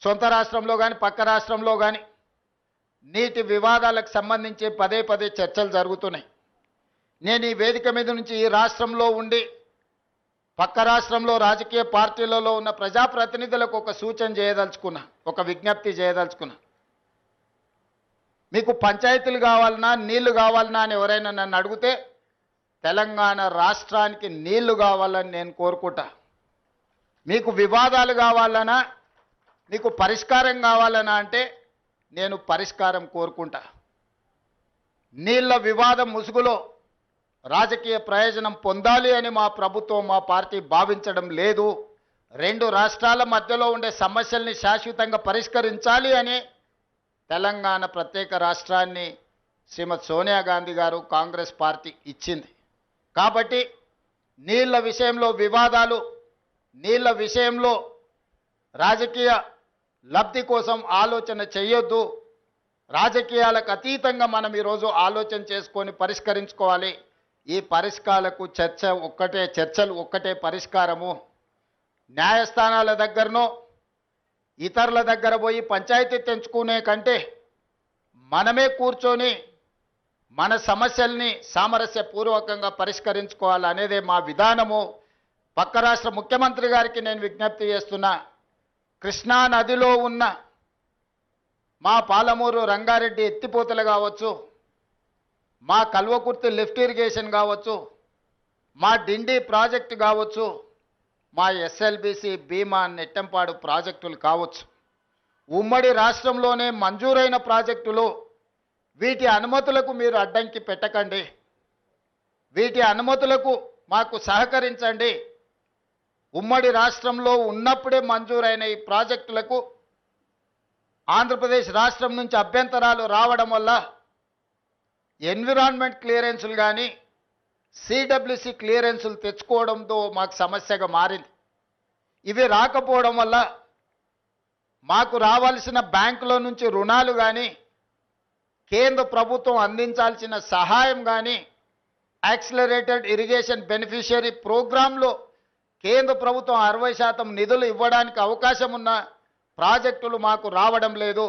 సొంత రాష్ట్రంలో కానీ పక్క రాష్ట్రంలో కానీ నీటి వివాదాలకు సంబంధించి పదే పదే చర్చలు జరుగుతున్నాయి. నేను ఈ వేదిక మీద నుంచి ఈ రాష్ట్రంలో ఉండి పక్క రాష్ట్రంలో రాజకీయ పార్టీలలో ఉన్న ప్రజాప్రతినిధులకు ఒక సూచన చేయదలుచుకున్నా, ఒక విజ్ఞప్తి చేయదలుచుకున్నా. మీకు పంచాయతీలు కావాలన్నా నీళ్లు కావాలన్నా అని ఎవరైనా నన్ను అడిగితే తెలంగాణ రాష్ట్రానికి నీళ్లు కావాలని నేను కోరుకుంటా. మీకు వివాదాలు కావాలన్నా మీకు పరిష్కారం కావాలన్నా అంటే నేను పరిష్కారం కోరుకుంటా. నీళ్ల వివాదం ముసుగులో రాజకీయ ప్రయోజనం పొందాలి అని మా ప్రభుత్వం మా పార్టీ భావించడం లేదు. రెండు రాష్ట్రాల మధ్యలో ఉండే సమస్యల్ని శాశ్వతంగా పరిష్కరించాలి అని తెలంగాణ ప్రత్యేక రాష్ట్రాన్ని శ్రీమతి సోనియా గాంధీ గారు కాంగ్రెస్ పార్టీ ఇచ్చింది. కాబట్టి నీళ్ల విషయంలో వివాదాలు, నీళ్ల విషయంలో రాజకీయ లబ్ధి కోసం ఆలోచన చేయొద్దు. రాజకీయాలకు అతీతంగా మనం ఈరోజు ఆలోచన చేసుకొని పరిష్కరించుకోవాలి. ఈ పరిష్కారాలకు చర్చలు ఒక్కటే పరిష్కారము. న్యాయస్థానాల దగ్గరనో ఇతరుల దగ్గర పోయి పంచాయతీ తెంచుకునే కంటే మనమే కూర్చొని మన సమస్యల్ని సామరస్యపూర్వకంగా పరిష్కరించుకోవాలనేదే మా విధానము. పక్క రాష్ట్ర ముఖ్యమంత్రి గారికి నేను విజ్ఞప్తి చేస్తున్నా, కృష్ణా నదిలో ఉన్న మా పాలమూరు రంగారెడ్డి ఎత్తిపోతలు కావచ్చు, మా కల్వకుర్తి లిఫ్ట్ ఇరిగేషన్ కావచ్చు, మా డిండి ప్రాజెక్టు కావచ్చు, మా ఎస్ఎల్బిసి భీమా నెట్టంపాడు ప్రాజెక్టులు కావచ్చు, ఉమ్మడి రాష్ట్రంలోనే మంజూరైన ప్రాజెక్టులు. వీటి అనుమతులకు మీరు అడ్డంకి పెట్టకండి. వీటి అనుమతులకు మాకు సహకరించండి. ఉమ్మడి రాష్ట్రంలో ఉన్నప్పుడే మంజూరైన ఈ ప్రాజెక్టులకు ఆంధ్రప్రదేశ్ రాష్ట్రం నుంచి అభ్యంతరాలు రావడం వల్ల ఎన్విరాన్మెంట్ క్లియరెన్సులు కానీ సిడబ్ల్యూసి క్లియరెన్సులు తెచ్చుకోవడంతో మాకు సమస్యగా మారింది. ఇవి రాకపోవడం వల్ల మాకు రావాల్సిన బ్యాంకుల నుంచి రుణాలు కానీ కేంద్ర ప్రభుత్వం అందించాల్సిన సహాయం కానీ యాక్సిలరేటెడ్ ఇరిగేషన్ బెనిఫిషియరీ ప్రోగ్రాంలో కేంద్ర ప్రభుత్వం 60% నిధులు ఇవ్వడానికి అవకాశం ఉన్న ప్రాజెక్టులు మాకు రావడం లేదు.